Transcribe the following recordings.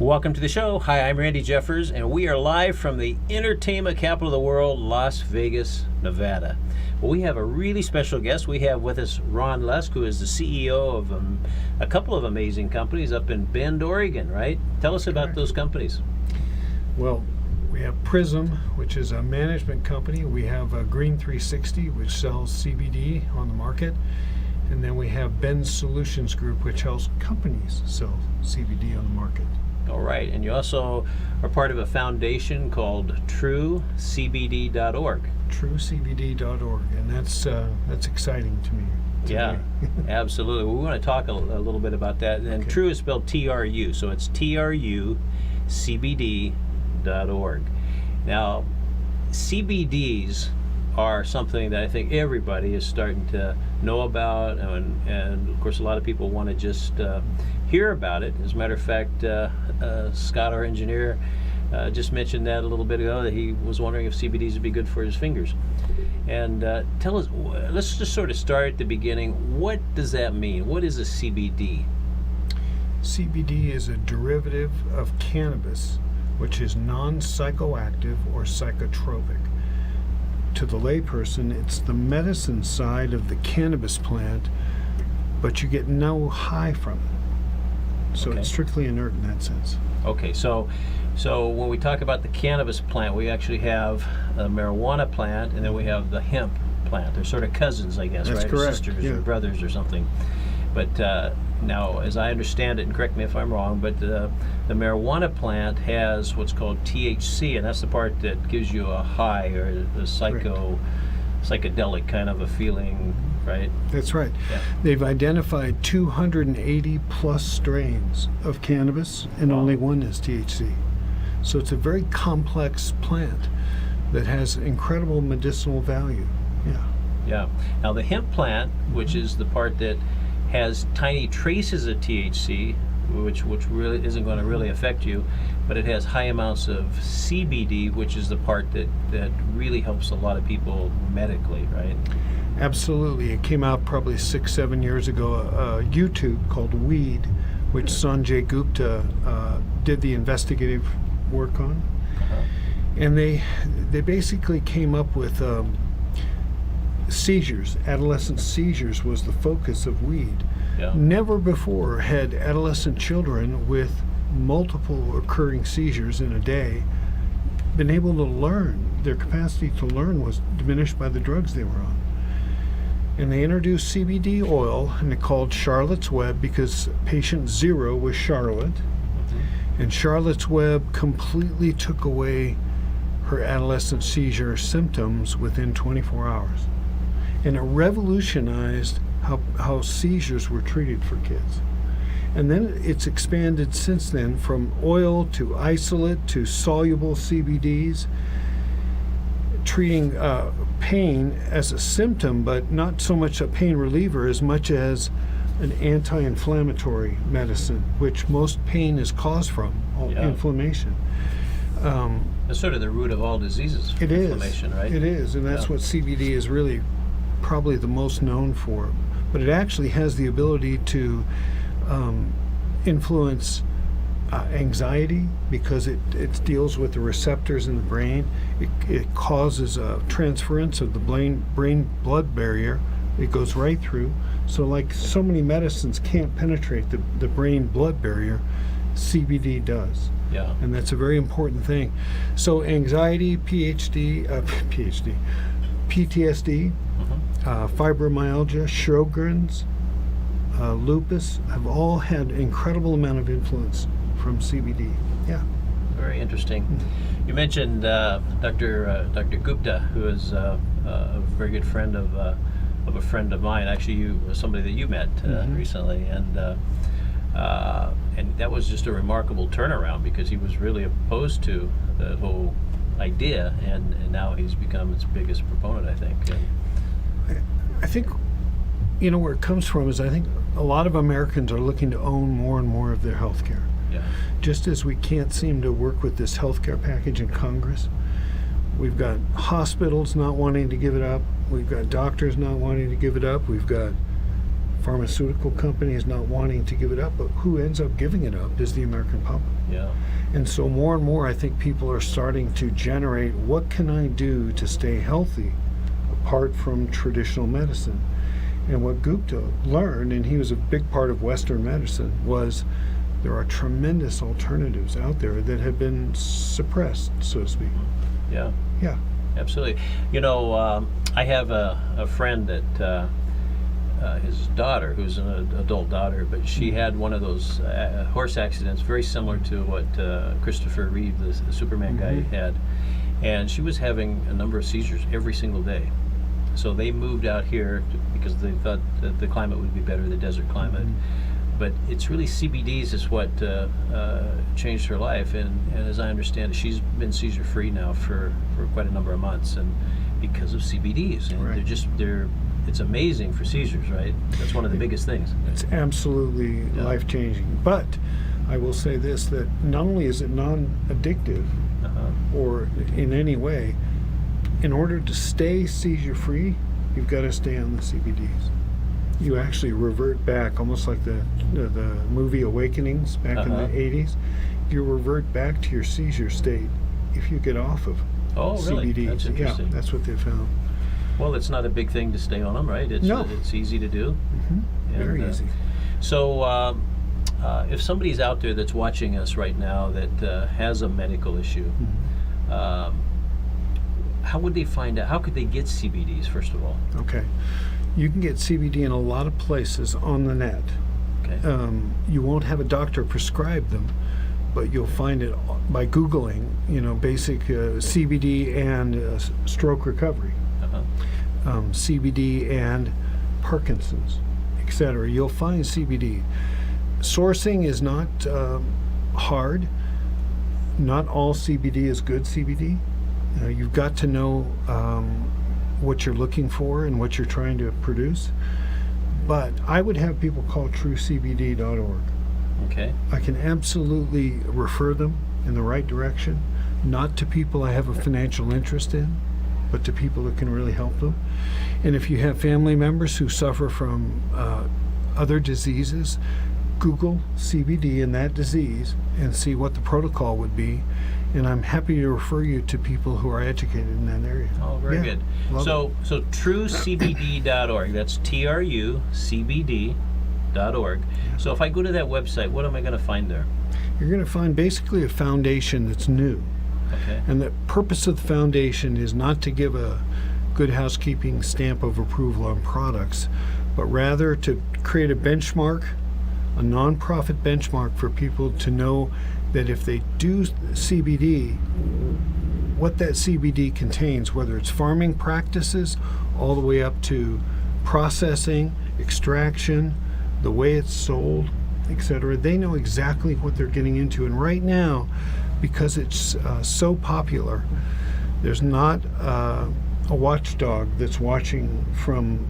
Welcome to the show. Hi, I'm Randy Jeffers, and we are live from the entertainment capital of the world, Las Vegas, Nevada. Well, we have a really special guest. We have with us Ron Lusk, who is the CEO of a couple of amazing companies up in Bend, Oregon, right? Tell us about those companies. Well, we have Prism, which is a management company. We have Green 360, which sells CBD on the market. And then we have Bend Solutions Group, which helps companies sell CBD on the market. All right, and you also are part of a foundation called TrueCBD.org. TrueCBD.org, and that's exciting to me. Yeah, absolutely. We want to talk a little bit about that. And True is spelled TRU, so it's TRUCBD.org. Now, CBDs are something that I think everybody is starting to know about, and of course a lot of people want to just hear about it. As a matter of fact, Scott, our engineer, just mentioned that a little bit ago, that he was wondering if CBDs would be good for his fingers. And tell us, let's just sort of start at the beginning. What does that mean? What is a CBD? CBD is a derivative of cannabis, which is non-psychoactive or psychotropic. To the layperson, it's the medicine side of the cannabis plant, but you get no high from it. So it's strictly inert in that sense. Okay, so when we talk about the cannabis plant, we actually have a marijuana plant, and then we have the hemp plant. They're sort of cousins, I guess, That's right? correct. Or sisters Yeah. or brothers or something. But now, as I understand it, and correct me if I'm wrong, but the marijuana plant has what's called THC, and that's the part that gives you a high or a psychedelic kind of a feeling, right? That's right. Yeah. They've identified 280 plus strains of cannabis, and only one is THC. So it's a very complex plant that has incredible medicinal value. Yeah. Yeah. Now the hemp plant, which is the part that has tiny traces of THC, which really isn't going to really affect you, but it has high amounts of CBD, which is the part that really helps a lot of people medically, right? Absolutely. It came out probably 6-7 years ago, a YouTube called Weed, which Sanjay Gupta did the investigative work on. And they basically came up with seizures. Adolescent seizures was the focus of Weed. Yeah. Never before had adolescent children with multiple occurring seizures in a day been able to learn. Their capacity to learn was diminished by the drugs they were on. And they introduced CBD oil, and they called Charlotte's Web because patient 0 was Charlotte. And Charlotte's Web completely took away her adolescent seizure symptoms within 24 hours. And it revolutionized how seizures were treated for kids. And then it's expanded since then from oil to isolate to soluble CBDs, treating pain as a symptom, but not so much a pain reliever as much as an anti-inflammatory medicine, which most pain is caused from, inflammation. It's sort of the root of all diseases, inflammation, right? It is, and that's what CBD is really probably the most known for. But it actually has the ability to influence anxiety because it deals with the receptors in the brain. It causes a transference of the brain-blood barrier. It goes right through. So like so many medicines can't penetrate the brain-blood barrier, CBD does. Yeah. And that's a very important thing. So anxiety, PTSD, fibromyalgia, Sjogren's, lupus have all had incredible amount of influence from CBD. Yeah. Very interesting. You mentioned Dr. Gupta, who is a very good friend of a friend of mine. Actually, somebody that you met recently, and that was just a remarkable turnaround because he was really opposed to the whole idea, and now he's become its biggest proponent, I think. I think, where it comes from is I think a lot of Americans are looking to own more and more of their health care. Yeah. Just as we can't seem to work with this health care package in Congress, we've got hospitals not wanting to give it up. We've got doctors not wanting to give it up. We've got pharmaceutical companies not wanting to give it up, but who ends up giving it up is the American public. Yeah. And so more and more, I think people are starting to generate, what can I do to stay healthy apart from traditional medicine? And what Gupta learned, and he was a big part of Western medicine, was there are tremendous alternatives out there that have been suppressed, so to speak. Yeah. Yeah. Absolutely. You know, I have a friend that his daughter, who's an adult daughter, but she had one of those horse accidents very similar to what Christopher Reeve, the Superman guy, had. And she was having a number of seizures every single day. So they moved out here because they thought that the climate would be better, the desert climate. But it's really CBDs is what changed her life. And as I understand it, she's been seizure-free now for quite a number of months, and because of CBDs. And Right. It's amazing for seizures, right? That's one of the biggest things. It's absolutely life-changing. But I will say this, that not only is it non-addictive or in any way, in order to stay seizure-free, you've got to stay on the CBDs. You actually revert back, almost like the movie Awakenings back in the 80s. You revert back to your seizure state if you get off of really? CBDs. That's interesting. Yeah, that's what they found. Well, it's not a big thing to stay on them, right? It's easy to do. Very easy. So, if somebody's out there that's watching us right now that has a medical issue, how would they find out? How could they get CBDs, first of all? Okay. You can get CBD in a lot of places on the net. Okay. You won't have a doctor prescribe them, but you'll find it by Googling, basic CBD and stroke recovery, CBD and Parkinson's, etc. You'll find CBD. Sourcing is not hard. Not all CBD is good CBD. You've got to know what you're looking for and what you're trying to produce. But I would have people call truecbd.org. Okay. I can absolutely refer them in the right direction, not to people I have a financial interest in, but to people that can really help them. And if you have family members who suffer from other diseases, Google CBD and that disease and see what the protocol would be. And I'm happy to refer you to people who are educated in that area. Oh, very good. So truecbd.org, that's truecbd.org. So if I go to that website, what am I going to find there? You're going to find basically a foundation that's new. Okay. And the purpose of the foundation is not to give a good housekeeping stamp of approval on products, but rather to create a benchmark, a nonprofit benchmark for people to know that if they do CBD, what that CBD contains, whether it's farming practices all the way up to processing, extraction, the way it's sold, etc. They know exactly what they're getting into. And right now, because it's so popular, there's not a watchdog that's watching from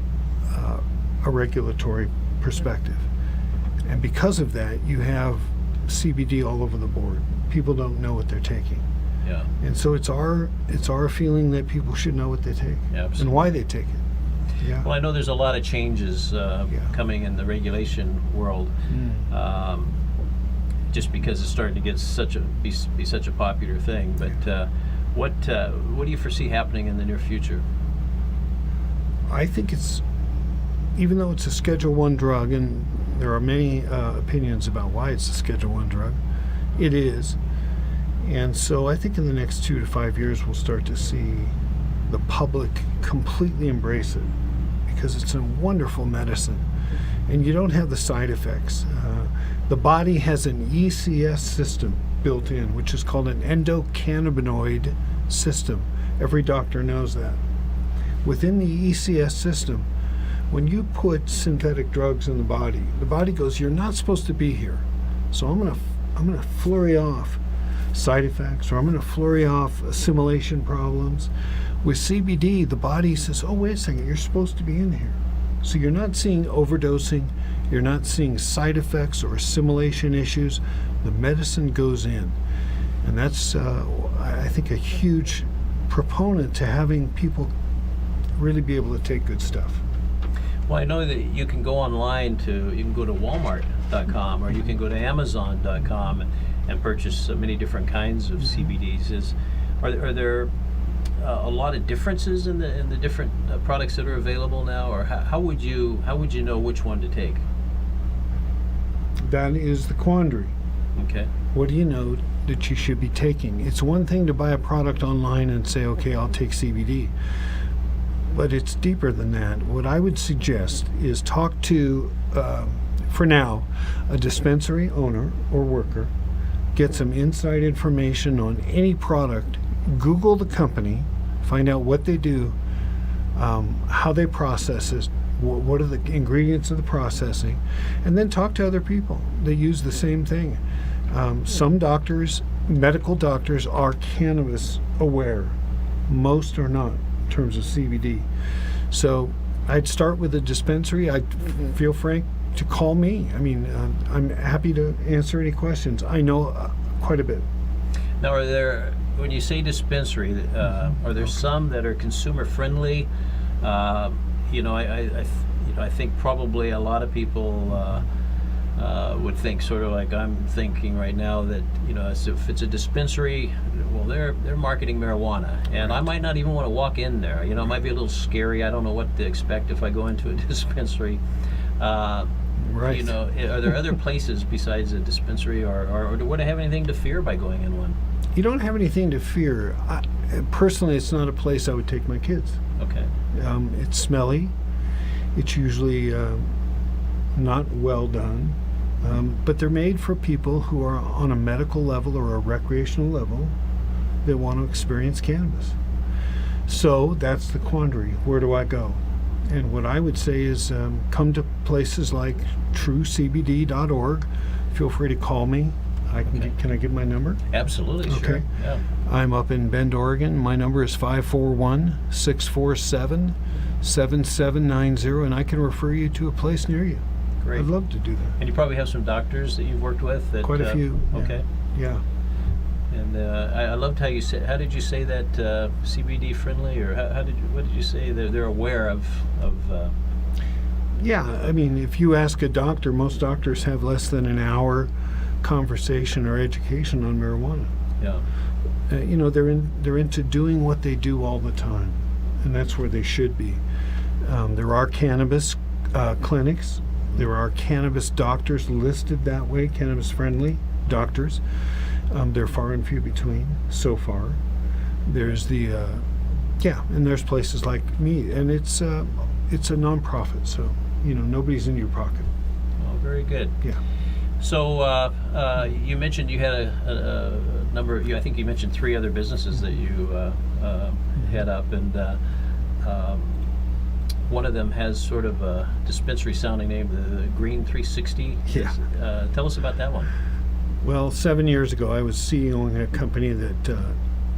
a regulatory perspective. And because of that, you have CBD all over the board. People don't know what they're taking. Yeah. And so it's our feeling that people should know what they take and why they take it. Yeah. Well, I know there's a lot of changes coming in the regulation world, just because it's starting to get be such a popular thing. But what do you foresee happening in the near future? I think even though it's a Schedule I drug, and there are many opinions about why it's a Schedule I drug, it is. And so I think in the next 2 to 5 years we'll start to see the public completely embrace it, because it's a wonderful medicine and you don't have the side effects. The body has an ECS system built in, which is called an endocannabinoid system. Every doctor knows that. Within the ECS system, when you put synthetic drugs in the body goes, you're not supposed to be here. So I'm gonna flurry off side effects, or I'm gonna flurry off assimilation problems. With CBD, the body says, oh, wait a second, you're supposed to be in here. So you're not seeing overdosing, you're not seeing side effects or assimilation issues. The medicine goes in. And that's, I think, a huge proponent to having people really be able to take good stuff. Well, I know that you can go online you can go to Walmart.com or you can go to Amazon.com and purchase many different kinds of CBDs. Are there a lot of differences in the different products that are available now, or how would you know which one to take? That is the quandary. Okay. What do you know that you should be taking? It's one thing to buy a product online and say, okay, I'll take CBD. But it's deeper than that. What I would suggest is talk to, for now, a dispensary owner or worker, get some inside information on any product, Google the company, find out what they do, how they process it, what are the ingredients of the processing, and then talk to other people that use the same thing. Some doctors, medical doctors, are cannabis aware. Most are not in terms of CBD. So I'd start with a dispensary. I'd feel frank to call me. I mean, I'm happy to answer any questions. I know quite a bit. Now, when you say dispensary, are there some that are consumer friendly? I think probably a lot of people would think sort of like I'm thinking right now that if it's a dispensary, well, they're marketing marijuana, and I might not even want to walk in there. It might be a little scary. I don't know what to expect if I go into a dispensary. Right. Are there other places besides a dispensary, or would I have anything to fear by going in one? You don't have anything to fear. Personally, it's not a place I would take my kids. Okay. It's smelly. It's usually not well done. But they're made for people who are on a medical level or a recreational level that want to experience cannabis. So that's the quandary. Where do I go? And what I would say is come to places like truecbd.org. Feel free to call me. Can I give my number? Absolutely, Okay. sure. Yeah. I'm up in Bend, Oregon. My number is 541-647-7790, and I can refer you to a place near you. Great. I'd love to do that. And you probably have some doctors that you've worked with. Quite a few. Okay. Yeah. And I loved how you said. How did you say that CBD friendly, or what did you say? They're aware of. Yeah. I mean, if you ask a doctor, most doctors have less than an hour conversation or education on marijuana. Yeah. They're into doing what they do all the time, and that's where they should be. There are cannabis clinics. There are cannabis doctors listed that way, cannabis-friendly doctors. They're far and few between so far. There's and there's places like me, and it's a nonprofit, so nobody's in your pocket. Oh, very good. Yeah. So you mentioned you had a number. I think you mentioned 3 other businesses that you head up, and one of them has sort of a dispensary-sounding name, the Green 360. Yeah. Tell us about that one. Well, 7 years ago, I was CEOing a company that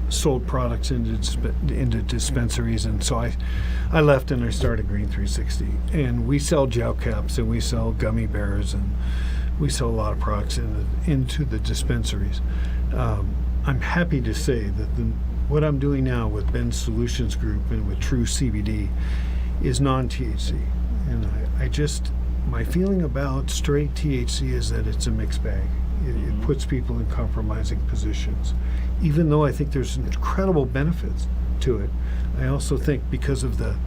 sold products into dispensaries, and so I left and I started Green 360. And we sell gel caps, and we sell gummy bears, and we sell a lot of products into the dispensaries. I'm happy to say that what I'm doing now with Ben's Solutions Group and with True CBD is non-THC. And my feeling about straight THC is that it's a mixed bag. It puts people in compromising positions. Even though I think there's incredible benefits to it, I also think because of the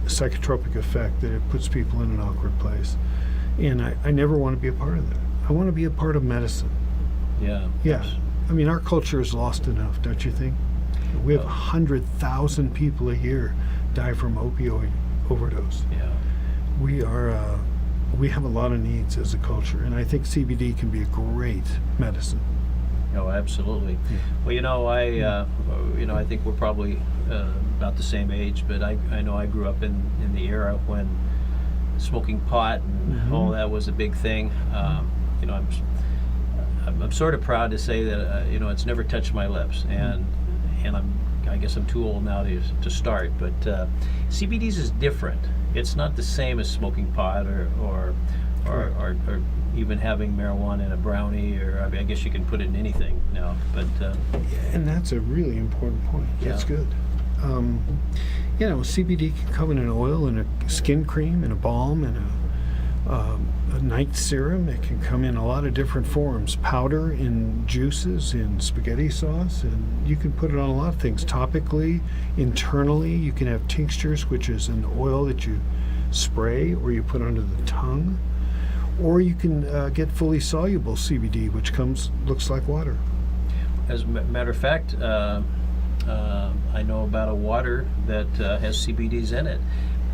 psychotropic effect that it puts people in an awkward place. And I never want to be a part of that. I want to be a part of medicine. Yeah. Yeah. I mean, our culture is lost enough, don't you think? We have 100,000 people a year die from opioid overdose. Yeah. We have a lot of needs as a culture, and I think CBD can be a great medicine. Oh, absolutely. Yeah. Well, I think we're probably about the same age, but I know I grew up in the era when smoking pot and all that was a big thing. I'm sort of proud to say that it's never touched my lips, and I guess I'm too old now to start. But CBD's is different. It's not the same as smoking pot or even having marijuana in a brownie, or I guess you can put it in anything now. But and that's a really important point. Yeah. That's good. CBD can come in an oil, in a skin cream, in a balm, in a night serum. It can come in a lot of different forms. Powder, in juices, in spaghetti sauce, and you can put it on a lot of things. Topically, internally, you can have tinctures, which is an oil that you spray or you put under the tongue. Or you can get fully soluble CBD, which looks like water. As a matter of fact, I know about a water that has CBDs in it.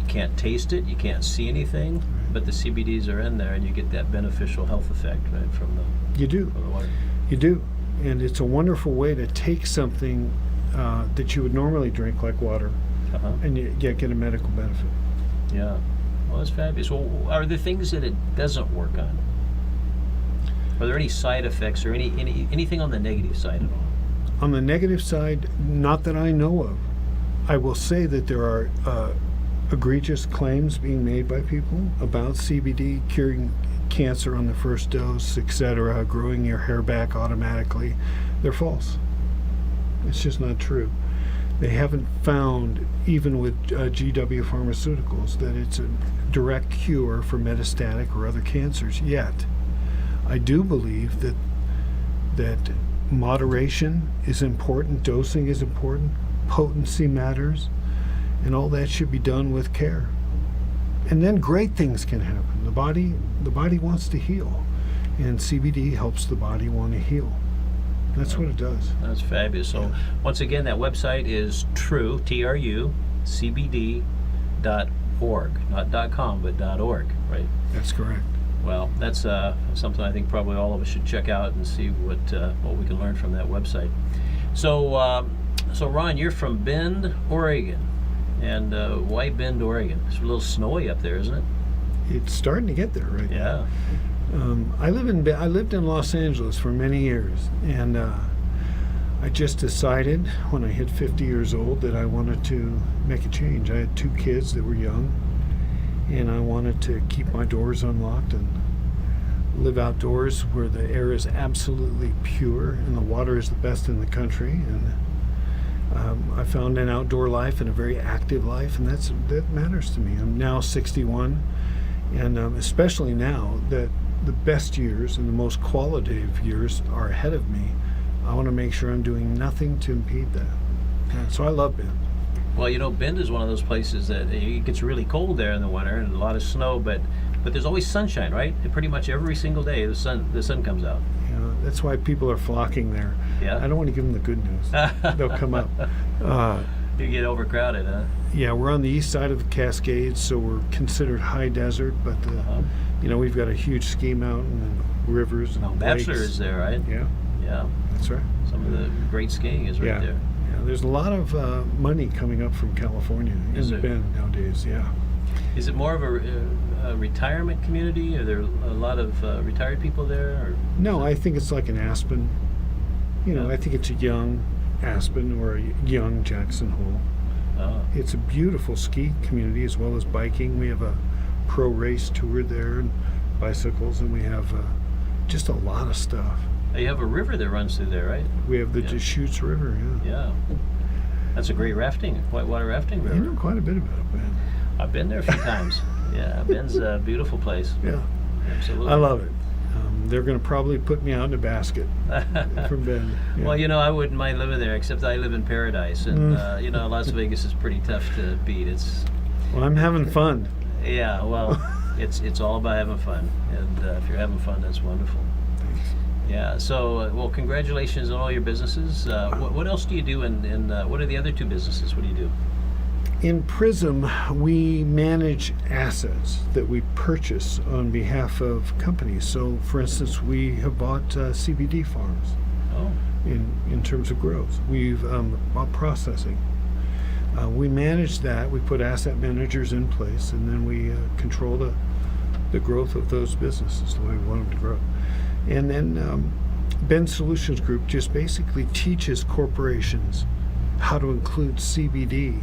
You can't taste it, you can't see anything, but the CBDs are in there, and you get that beneficial health effect, right, from the water. You do, and it's a wonderful way to take something that you would normally drink, like water, and you get a medical benefit. Yeah. Well, that's fabulous. Well, are there things that it doesn't work on? Are there any side effects or anything on the negative side at all? On the negative side, not that I know of. I will say that there are egregious claims being made by people about CBD curing cancer on the first dose, etc., growing your hair back automatically. They're false. It's just not true. They haven't found, even with GW Pharmaceuticals, that it's a direct cure for metastatic or other cancers yet. I do believe that moderation is important, dosing is important, potency matters, and all that should be done with care. And then great things can happen. The body wants to heal, and CBD helps the body want to heal. That's what it does. That's fabulous. So once again, that website is TRU, T-R-U, CBD.org. Not .com, but .org, right? That's correct. Well, that's something I think probably all of us should check out and see what we can learn from that website. So, Ron, you're from Bend, Oregon. And why Bend, Oregon? It's a little snowy up there, isn't it? It's starting to get there right now. Yeah. I lived in Los Angeles for many years, and I just decided when I hit 50 years old that I wanted to make a change. I had 2 kids that were young, and I wanted to keep my doors unlocked and live outdoors where the air is absolutely pure and the water is the best in the country. And I found an outdoor life and a very active life, and that matters to me. I'm now 61, and especially now that the best years and the most qualitative years are ahead of me, I want to make sure I'm doing nothing to impede that. So I love Bend. Well, Bend is one of those places that it gets really cold there in the winter and a lot of snow, but there's always sunshine, right? And pretty much every single day the sun comes out. That's why people are flocking there. Yeah. I don't want to give them the good news. They'll come up. You get overcrowded, huh? Yeah, we're on the east side of the Cascades, so we're considered high desert, but we've got a huge ski mountain and rivers and Bachelor lakes. is there, right? Yeah. Yeah. That's right. Some of the great skiing is right there. Yeah, there's a lot of money coming up from California in Bend nowadays. Yeah. Is it more of a retirement community? Are there a lot of retired people there? Or no, I think it's like an Aspen. I think it's a young Aspen or a young Jackson Hole. It's a beautiful ski community as well as biking. We have a pro race tour there and bicycles, and we have just a lot of stuff. You have a river that runs through there, right? We have the Deschutes River, Yeah. That's a great whitewater rafting river. You know quite a bit about it, man. I've been there a few times. Yeah, Bend's a beautiful place. Yeah. Absolutely. I love it. They're going to probably put me out in a basket from Bend. Yeah. Well, I wouldn't mind living there, except I live in Paradise, and Las Vegas is pretty tough to beat. Well, I'm having fun. Yeah, well, it's all about having fun, and if you're having fun, that's wonderful. Thanks. Yeah. So, well, congratulations on all your businesses. What else do you do, and what are the other 2 businesses? What do you do? In Prism, we manage assets that we purchase on behalf of companies. So, for instance, we have bought CBD farms. Oh. In terms of growth. We've bought processing. We manage that. We put asset managers in place, and then we control the growth of those businesses the way we want them to grow. And then Bend Solutions Group just basically teaches corporations how to include CBD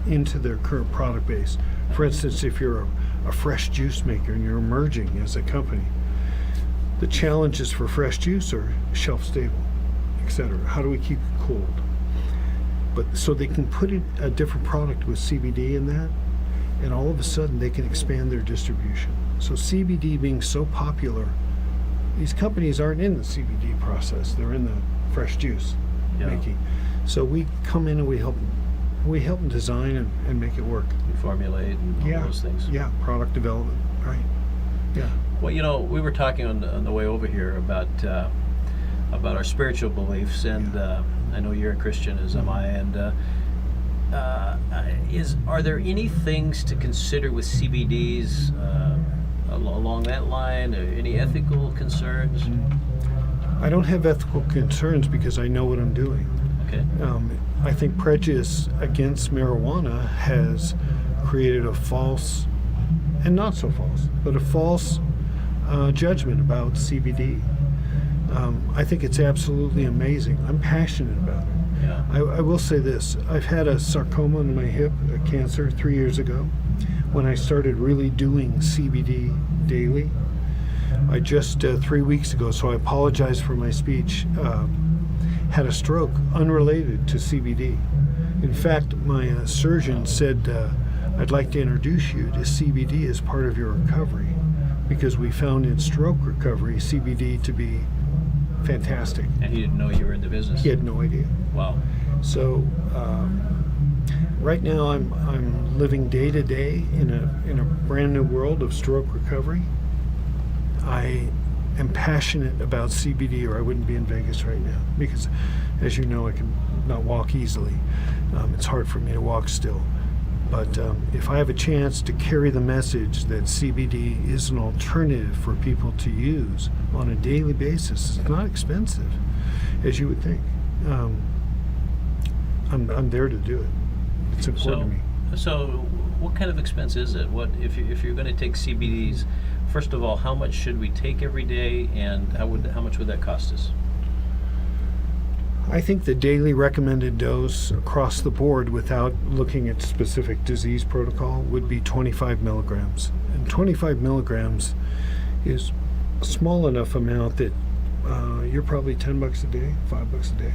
into their current product base. For instance, if you're a fresh juice maker and you're emerging as a company, the challenges for fresh juice are shelf stable, etc. How do we keep it cold? But so they can put in a different product with CBD in that, and all of a sudden they can expand their distribution. So CBD being so popular, these companies aren't in the CBD process; they're in the fresh juice making. So we come in and we help them design and make it work. You formulate and all those things. Yeah, product development, right? Yeah. Well, we were talking on the way over here about our spiritual beliefs, and I know you're a Christian, as am I, and are there any things to consider with CBDs along that line? Any ethical concerns? I don't have ethical concerns because I know what I'm doing. Okay. I think prejudice against marijuana has created a false, and not so false, but a false judgment about CBD. I think it's absolutely amazing. I'm passionate about it. Yeah. I will say this. I've had a sarcoma in my hip, a cancer, 3 years ago, when I started really doing CBD daily. I just 3 weeks ago, so I apologize for my speech, had a stroke unrelated to CBD. In fact, my surgeon said, I'd like to introduce you to CBD as part of your recovery, because we found in stroke recovery CBD to be fantastic. And he didn't know you were in the business? He had no idea. Wow. So right now I'm living day to day in a brand new world of stroke recovery. I am passionate about CBD, or I wouldn't be in Vegas right now, because as you know, I can not walk easily. It's hard for me to walk still. But if I have a chance to carry the message that CBD is an alternative for people to use on a daily basis, it's not expensive, as you would think. I'm there to do it. It's important to me. So what kind of expense is it? What if you're going to take CBDs? First of all, how much should we take every day, and how much would that cost us? I think the daily recommended dose across the board, without looking at specific disease protocol, would be 25 milligrams. And 25 milligrams is a small enough amount that you're probably $10 a day, $5 a day.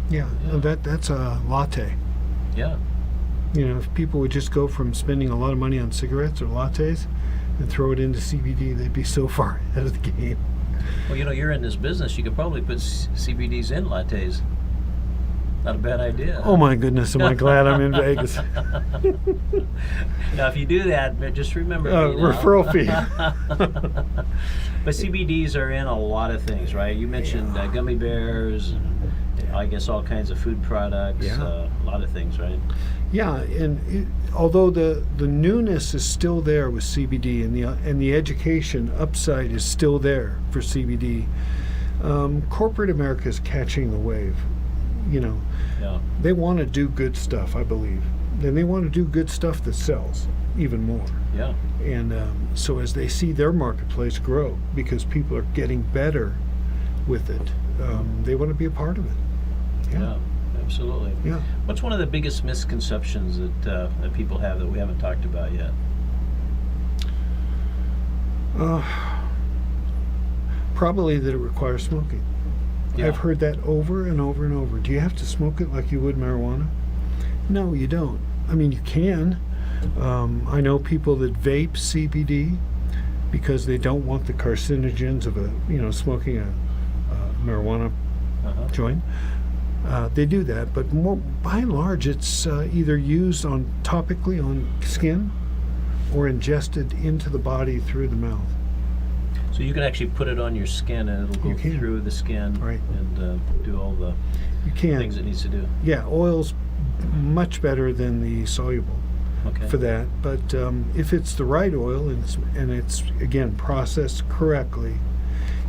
Yeah. That's a latte. Yeah. You know, if people would just go from spending a lot of money on cigarettes or lattes and throw it into CBD, they'd be so far ahead of the game. Well, you're in this business. You could probably put CBDs in lattes. Not a bad idea. Oh my goodness, am I glad I'm in Vegas. Now, if you do that, just remember referral fee. But CBDs are in a lot of things, right? You mentioned gummy bears, and I guess all kinds of food products, a lot of things, right? Yeah, and although the newness is still there with CBD, and the education upside is still there for CBD, corporate America is catching the wave. They want to do good stuff, I believe, and they want to do good stuff that sells even more. Yeah. And so as they see their marketplace grow, because people are getting better with it, they want to be a part of it. Yeah. Absolutely. Yeah. What's one of the biggest misconceptions that people have that we haven't talked about yet? Probably that it requires smoking. Yeah. I've heard that over and over and over. Do you have to smoke it like you would marijuana? No, you don't. I mean, you can. I know people that vape CBD because they don't want the carcinogens of smoking a marijuana joint. They do that, but by and large, it's either used topically on skin or ingested into the body through the mouth. So you can actually put it on your skin, and it'll go through the skin, right, and do all the things it needs to do. Yeah, oil's much better than the soluble for that. But if it's the right oil and it's again processed correctly,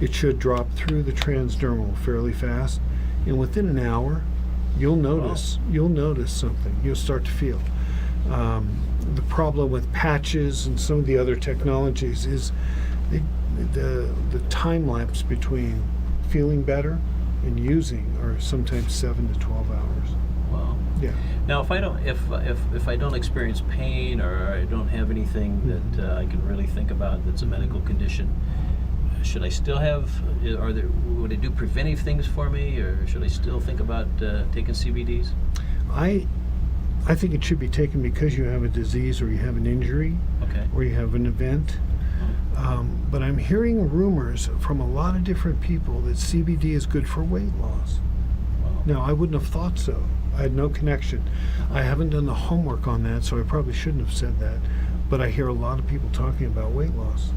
it should drop through the transdermal fairly fast. And within an hour, you'll notice something. You'll start to feel. The problem with patches and some of the other technologies is the time lapse between feeling better and using are sometimes 7 to 12 hours. Wow. Yeah. Now, if I don't experience pain, or I don't have anything that I can really think about that's a medical condition, should I still have? Would it do preventive things for me, or should I still think about taking CBDs? I think it should be taken because you have a disease or you have an injury Okay. or you have an event. But I'm hearing rumors from a lot of different people that CBD is good for weight loss. Wow. Now, I wouldn't have thought so. I had no connection. I haven't done the homework on that, so I probably shouldn't have said that. But I hear a lot of people talking about weight loss.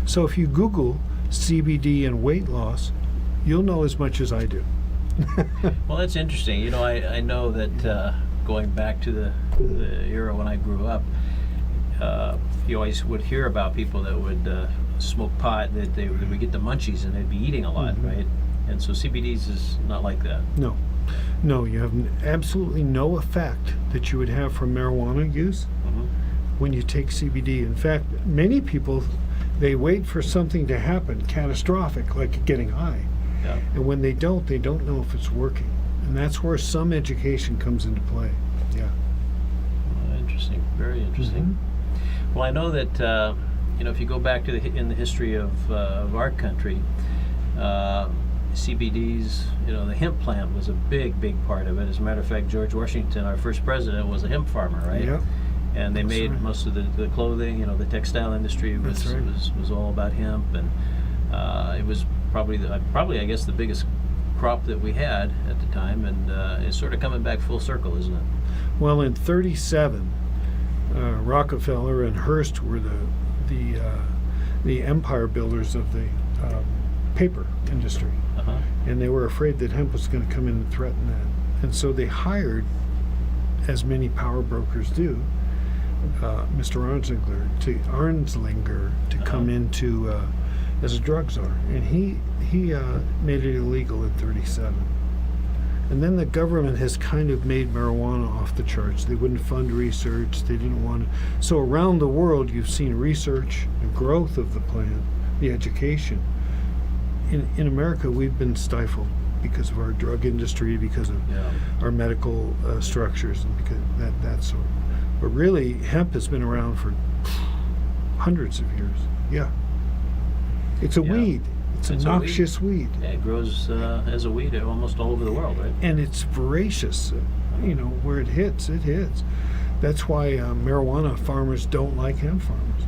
So if you Google CBD and weight loss, you'll know as much as I do. Well, that's interesting. You know, I know that going back to the era when I grew up, you always would hear about people that would smoke pot, that they would get the munchies and they'd be eating a lot, right? And so CBDs is not like that. No, you have absolutely no effect that you would have from marijuana use when you take CBD. In fact, many people, they wait for something to happen catastrophic, like getting high. Yeah. And when they don't know if it's working. And that's where some education comes into play. Yeah. Interesting. Very interesting. Well, I know that you know, if you go back to in the history of our country, CBDs, you know, the hemp plant was a big part of it. As a matter of fact, George Washington, our first president, was a hemp farmer, right? Yeah. And they made most of the clothing. You know, the textile industry was all about hemp, and it was probably I guess the biggest crop that we had at the time, and it's sort of coming back full circle, isn't it? Well, in '37, Rockefeller and Hearst were the empire builders of the paper industry, and they were afraid that hemp was going to come in and threaten that, and so they hired, as many power brokers do, Mr. Arnslinger to come into as a drug czar, and he made it illegal in '37. And then the government has kind of made marijuana off the charts. They wouldn't fund research. They didn't want to. So around the world, you've seen research and growth of the plant, the education. In America, we've been stifled because of our drug industry, because of our medical structures, and because that sort. But really, hemp has been around for hundreds of years. Yeah. It's a weed. It's a noxious weed. Yeah, it grows as a weed almost all over the world, right? And it's voracious. You know, where it hits, it hits. That's why marijuana farmers don't like hemp farmers,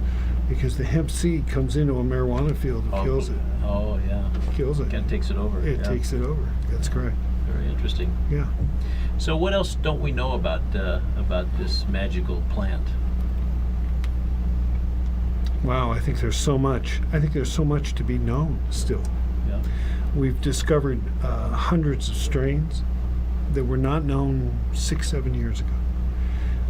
because the hemp seed comes into a marijuana field and kills it. Oh, yeah. Kills it. Kind of takes it over. It takes it over. That's correct. Very interesting. Yeah. So what else don't we know about this magical plant? Wow, I think there's so much. I think there's so much to be known still. Yeah. We've discovered hundreds of strains that were not known 6-7 years ago.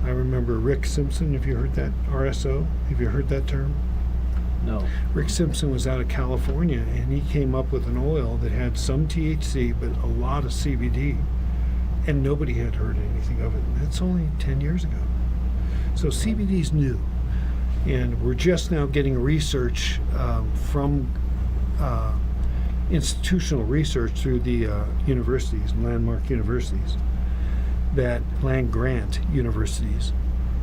I remember Rick Simpson, have you heard that? RSO, have you heard that term? No. Rick Simpson was out of California, and he came up with an oil that had some THC but a lot of CBD, and nobody had heard anything of it. That's only 10 years ago. So CBD's new. And we're just now getting research from institutional research through the universities, landmark universities, that land-grant universities,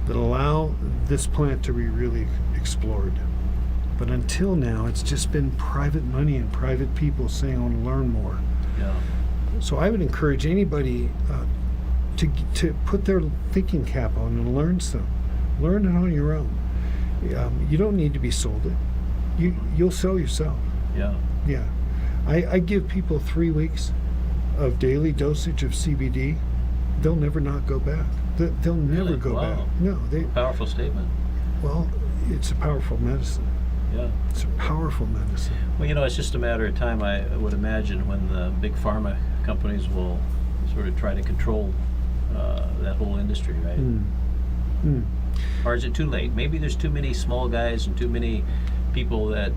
that allow this plant to be really explored. But until now, it's just been private money and private people saying, I want to learn more. Yeah. So I would encourage anybody to put their thinking cap on and learn some. Learn it on your own. You don't need to be sold it. You'll sell yourself. Yeah. Yeah. I give people 3 weeks of daily dosage of CBD. They'll never not go back. They'll never go back. No. Powerful statement. Well, it's a powerful medicine. Yeah. It's a powerful medicine. Well, you know, it's just a matter of time, I would imagine, when the big pharma companies will sort of try to control that whole industry, right? Or is it too late? Maybe there's too many small guys and too many people that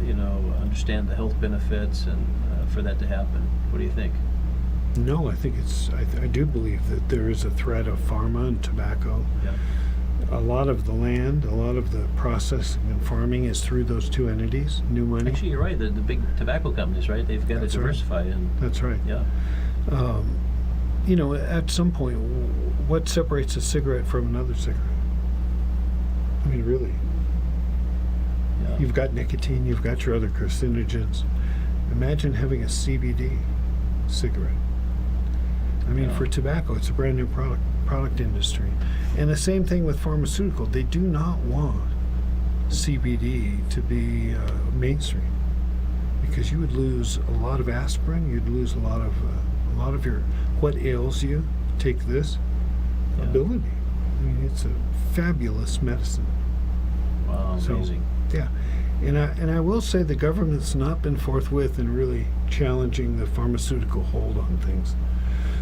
you know, understand the health benefits, and for that to happen. What do you think? No, I think I do believe that there is a threat of pharma and tobacco. Yeah. A lot of the land, a lot of the processing and farming is through those two entities. New money. Actually, you're right. The big tobacco companies, right? They've got to diversify. And that's right. Yeah. You know, at some point, what separates a cigarette from another cigarette? I mean, really. Yeah. You've got nicotine, you've got your other carcinogens. Imagine having a CBD cigarette. I mean, Yeah. for tobacco, it's a brand new product industry. And the same thing with pharmaceutical. They do not want CBD to be mainstream, because you would lose a lot of aspirin. You'd lose a lot of your what ails you. Take this Yeah. ability. I mean, it's a fabulous medicine. Wow, So, amazing. yeah, and I will say the government's not been forthwith in really challenging the pharmaceutical hold on things.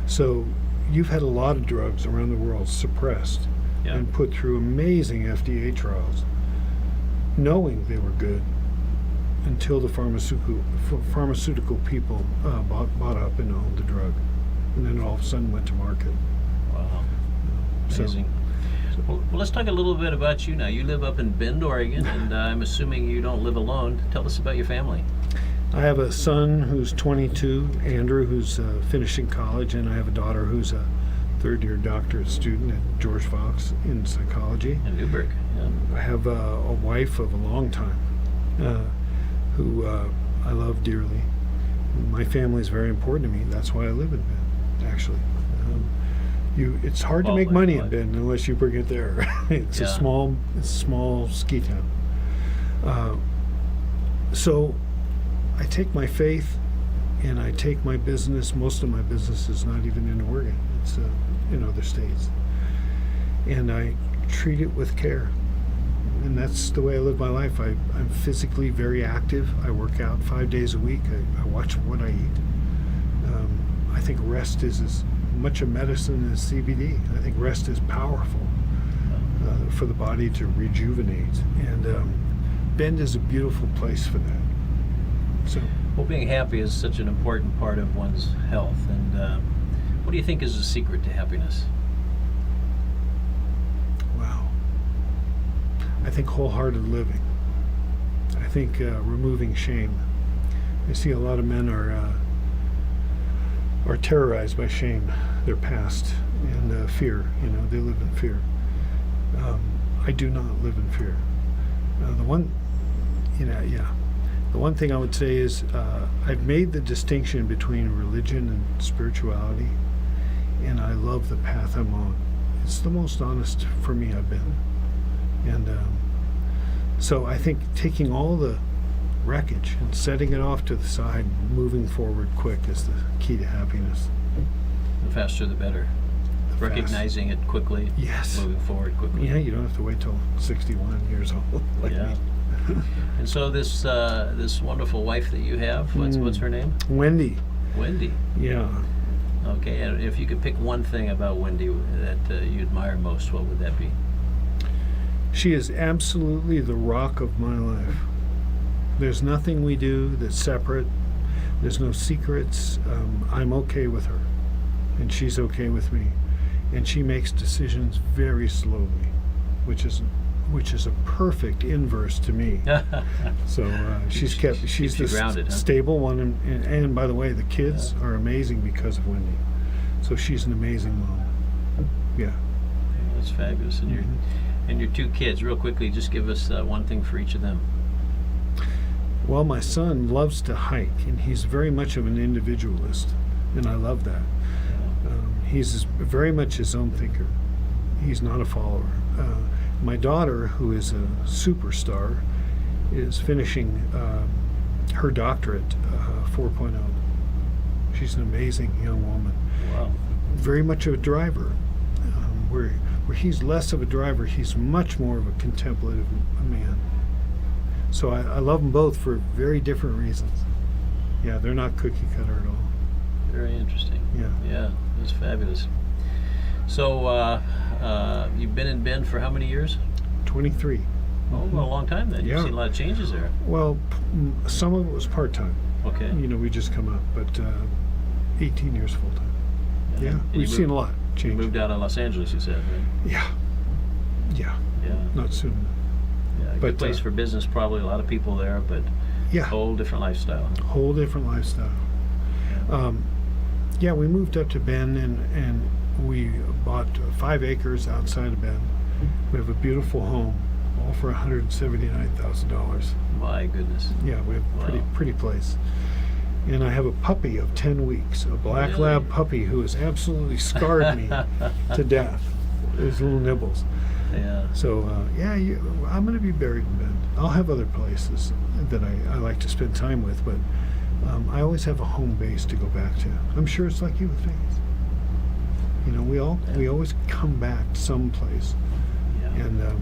So you've had a lot of drugs around the world suppressed Yeah. and put through amazing FDA trials, knowing they were good, until the pharmaceutical people bought up and owned the drug, and then all of a sudden went to market. Wow, So- amazing. Well, let's talk a little bit about you now. You live up in Bend, Oregon, and I'm assuming you don't live alone. Tell us about your family. I have a son who's 22, Andrew, who's finishing college, and I have a daughter who's a third-year doctorate student at George Fox in psychology. In Newburgh. Yeah. I have a wife of a long time who I love dearly. My family is very important to me. That's why I live in Bend, actually. It's hard to Well, make money in like- Bend unless you bring it there. It's Yeah. a small ski town. So I take my faith and I take my business. Most of my business is not even in Oregon. It's in other states. And I treat it with care. And that's the way I live my life. I'm physically very active. I work out 5 days a week. I watch what I eat. I think rest is as much a medicine as CBD. I think rest is powerful for the body to rejuvenate. And Bend is a beautiful place for that. So, Well, being happy is such an important part of one's health. And what do you think is the secret to happiness? wow. I think wholehearted living. I think removing shame. I see a lot of men are terrorized by shame, their past, and fear. You know, they live in fear. I do not live in fear. The one thing I would say is I've made the distinction between religion and spirituality, and I love the path I'm on. It's the most honest for me I've been. And so I think taking all the wreckage and setting it off to the side, moving forward quick, is the key to happiness. The faster the better. The Recognizing it quickly, Yes. moving forward quickly. Yeah, you don't have to wait till 61 years old like Yeah. me. And so this wonderful wife that you have, what's her name? Wendy. Wendy. Yeah. Okay, and if you could pick one thing about Wendy that you admire most, what would that be? She is absolutely the rock of my life. There's nothing we do that's separate. There's no secrets. I'm okay with her, and she's okay with me. And she makes decisions very slowly, which is a perfect inverse to me. So she's Keeps you the grounded, huh? stable one, and by the way, the kids are amazing because of Wendy. So she's an amazing mom. Yeah. That's fabulous. And your two kids, real quickly, just give us one thing for each of them. Well, my son loves to hike, and he's very much of an individualist, and I love that. He's very much his own thinker. He's not a follower. My daughter, who is a superstar, is finishing her doctorate 4.0. She's an amazing young woman. Wow. Very much of a driver. Where he's less of a driver, he's much more of a contemplative man. So I love them both for very different reasons. Yeah, they're not cookie cutter at all. Very interesting. Yeah. Yeah, that's fabulous. So you've been in Bend for how many years? 23. Oh, well, a long time then. You've Yeah. seen a lot of changes there. Well, some of it was part-time. Okay. You know, we just come up, but 18 years full-time. Yeah, And you we've seen a lot You change. moved out of Los Angeles, you said, right? Yeah. Yeah. Not soon. Yeah, good But, place for business, probably a lot of people there, but Yeah. whole different lifestyle. Whole different lifestyle. Yeah, we moved up to Bend and we bought 5 acres outside of Bend. We have a beautiful home, all for $179,000. My goodness. Yeah, we have a Wow. pretty place. And I have a puppy of 10 weeks, a black Really? lab puppy who has absolutely scarred me to death. His little nibbles. Yeah. So, I'm going to be buried in Bend. I'll have other places that I like to spend time with, but I always have a home base to go back to. I'm sure it's like you with Vegas. You know, we always come back to some place, Yeah.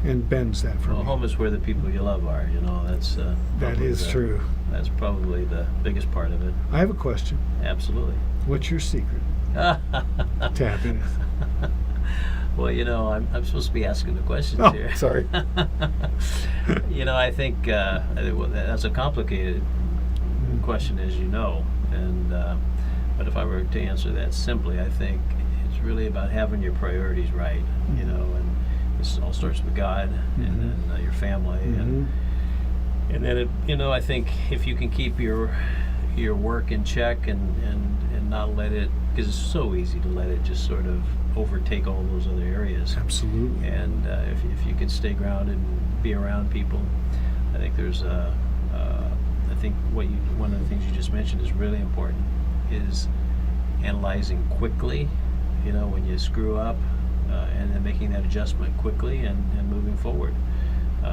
and Bend's that for Well, me. home is where the people you love are. You know, that's That probably is true. That's probably the biggest part of it. I have a question. Absolutely. What's your secret to happiness? Well, you know, I'm supposed to be asking the questions Oh, here. sorry. You know, I think that's a complicated question, as you know. And but if I were to answer that simply, I think it's really about having your priorities right. You know, and this all starts with God, and then your family, and then I think if you can keep your work in check and not let it, because it's so easy to let it just sort of overtake all those other areas. Absolutely. And if you can stay grounded and be around people, I think there's I think one of the things you just mentioned is really important, is analyzing quickly, you know, when you screw up, and then making that adjustment quickly and moving forward,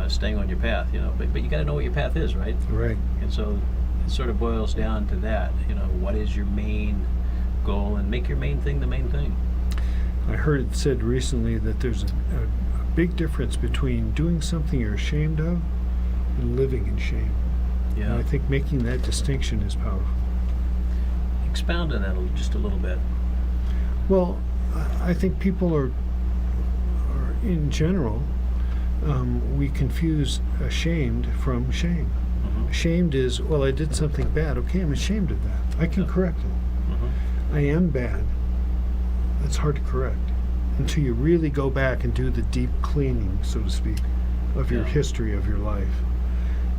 staying on your path, you know. But you got to know what your path is, right? Right. And so it sort of boils down to that, you know, what is your main goal, and make your main thing the main thing. I heard it said recently that there's a big difference between doing something you're ashamed of and living in shame. And I think making that distinction is powerful. Expound on that just a little bit. Well, I think people are in general, we confuse ashamed from shame. Ashamed is, well, I did something bad. Okay, I'm ashamed of that. I can correct it. I am bad. That's hard to correct until you really go back and do the deep cleaning, so to speak, of your history of your life,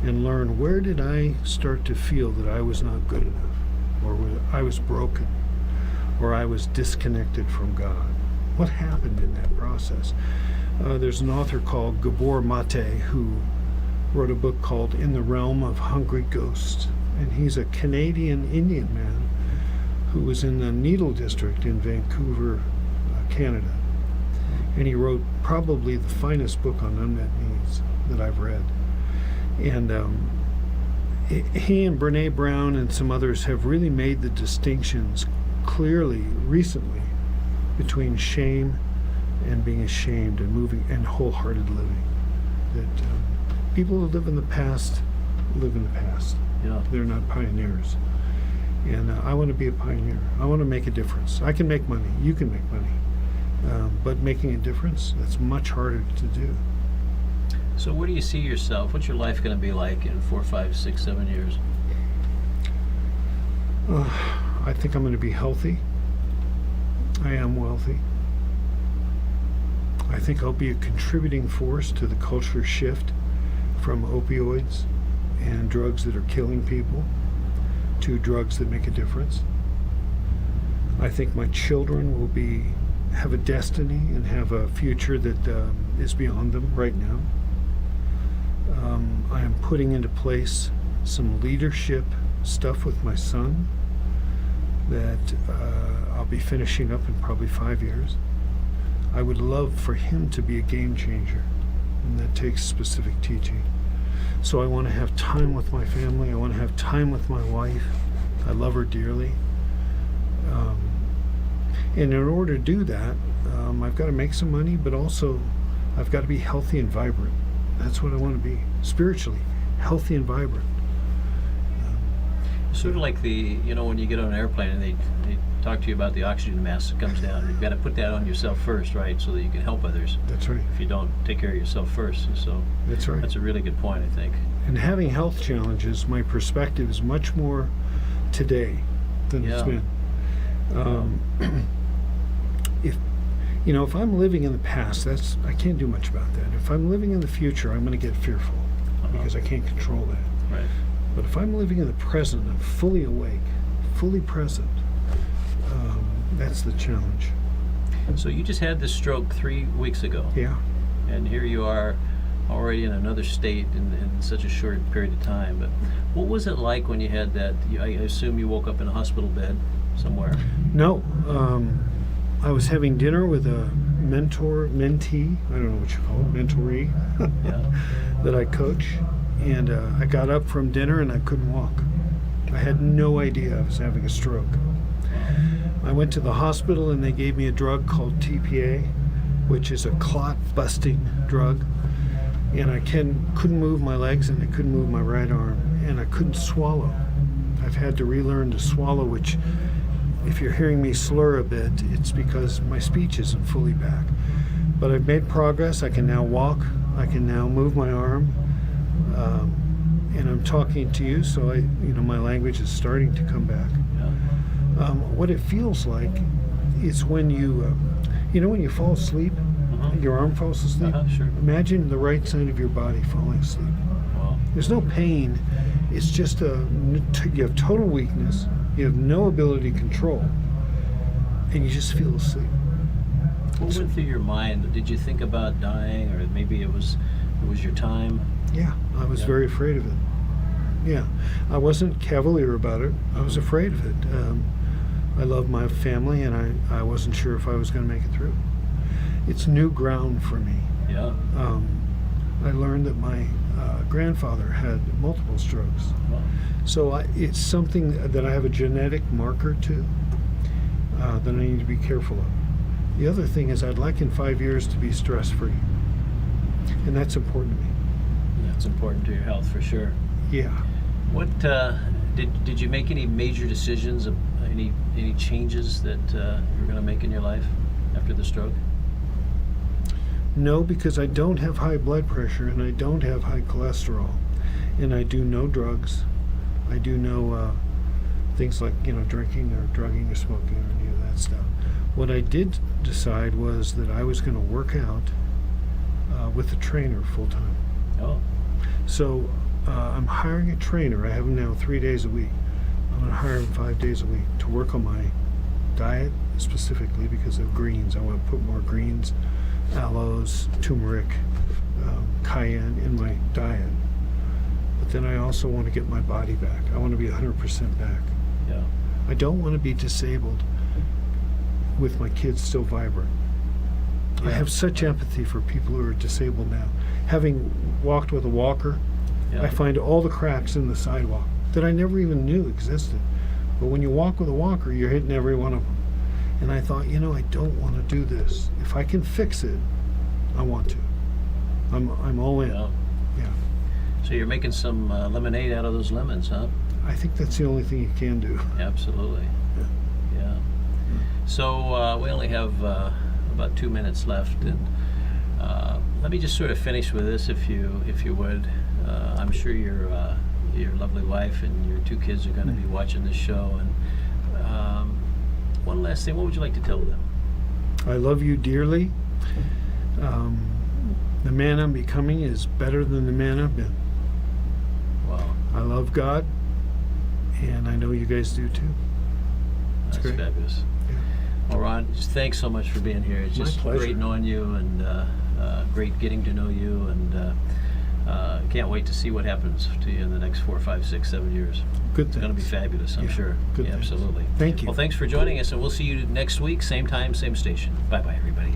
and learn, where did I start to feel that I was not good enough, or I was broken, or I was disconnected from God. What happened in that process? There's an author called Gabor Mate who wrote a book called In the Realm of Hungry Ghosts, and he's a Canadian Indian man who was in the Needle District in Vancouver, Canada. And he wrote probably the finest book on unmet needs that I've read. And he and Brene Brown and some others have really made the distinctions clearly recently between shame and being ashamed and moving and wholehearted living. That people who live in the past live in the past. Yeah. They're not pioneers. And I want to be a pioneer. I want to make a difference. I can make money. You can make money. But making a difference, that's much harder to do. So where do you see yourself? What's your life going to be like in 4, 5, 6, 7 years? I think I'm going to be healthy. I am wealthy. I think I'll be a contributing force to the culture shift from opioids and drugs that are killing people to drugs that make a difference. I think my children will have a destiny and have a future that is beyond them right now. I am putting into place some leadership stuff with my son that I'll be finishing up in probably 5 years. I would love for him to be a game changer, and that takes specific teaching. So I want to have time with my family. I want to have time with my wife. I love her dearly. And in order to do that, I've got to make some money, but also I've got to be healthy and vibrant. That's what I want to be, spiritually, healthy and vibrant. Sort of like when you get on an airplane and they talk to you about the oxygen mask that comes down. You've got to put that on yourself first, right, so that you can help others. That's right. If you don't take care of yourself first. So that's right. That's a really good point, I think. And having health challenges, my perspective is much more today than it's been. If I'm living in the past, I can't do much about that. If I'm living in the future, I'm going to get fearful because I can't control that. Right. But if I'm living in the present, I'm fully awake, fully present. That's the challenge. So you just had this stroke 3 weeks ago. Yeah. And here you are already in another state in such a short period of time. But what was it like when you had that? I assume you woke up in a hospital bed somewhere. No, I was having dinner with a mentee, I don't know what you call it, mentoree, Yeah. that I coach. And I got up from dinner and I couldn't walk. I had no idea I was having a stroke. I went to the hospital and they gave me a drug called TPA, which is a clot-busting drug. And I couldn't move my legs and I couldn't move my right arm. And I couldn't swallow. I've had to relearn to swallow, which, if you're hearing me slur a bit, it's because my speech isn't fully back. But I've made progress. I can now walk. I can now move my arm. And I'm talking to you, so my language is starting to come back. Yeah. What it feels like is when when you fall asleep, your arm falls asleep. Sure. Imagine the right side of your body falling asleep. Wow. There's no pain. It's just you have total weakness. You have no ability to control, and you just feel asleep. What went through your mind? Did you think about dying, or maybe it was your time? Yeah, I was Yeah. very afraid of it. Yeah, I wasn't cavalier about it. I was afraid of it. I love my family, and I wasn't sure if I was going to make it through. It's new ground for me. Yeah. I learned that my grandfather had multiple strokes. Wow. So it's something that I have a genetic marker to that I need to be careful of. The other thing is I'd like in 5 years to be stress-free. And that's important to me. That's important to your health for sure. Yeah. What did you make any major decisions, any changes that you were going to make in your life after the stroke? No, because I don't have high blood pressure and I don't have high cholesterol. And I do no drugs. I do no things like, drinking or drugging or smoking or any of that stuff. What I did decide was that I was going to work out with a trainer full time. Oh. So I'm hiring a trainer. I have him now 3 days a week. I'm going to hire him 5 days a week to work on my diet specifically because of greens. I want to put more greens, aloes, turmeric, cayenne in my diet. But then I also want to get my body back. I want to be 100% back. Yeah. I don't want to be disabled with my kids still vibrant. I Yeah. have such empathy for people who are disabled now. Having walked with a walker, Yeah. I find all the cracks in the sidewalk that I never even knew existed. But when you walk with a walker, you're hitting every one of them. And I thought, I don't want to do this. If I can fix it, I want to. I'm all in. Yeah. Yeah. So you're making some lemonade out of those lemons, huh? I think that's the only thing you can do. Absolutely. Yeah. Yeah. So we only have about 2 minutes left, and let me just sort of finish with this, if you would. I'm sure your lovely wife and your 2 kids are going to be watching this show. And one last thing, what would you like to tell them? I love you dearly. The man I'm becoming is better than the man I've been. Wow. I love God, and I know you guys do too. That's great. fabulous. Yeah. Well, Ron, just thanks so much for being here. It's My just pleasure. great knowing you, and great getting to know you, and can't wait to see what happens to you in the next 4, 5, 6, 7 years. Good It's going to be things. fabulous, I'm Yeah, sure. good Yeah, things. absolutely. Thank you. Well, thanks for joining us, and we'll see you next week, same time, same station. Bye-bye, everybody.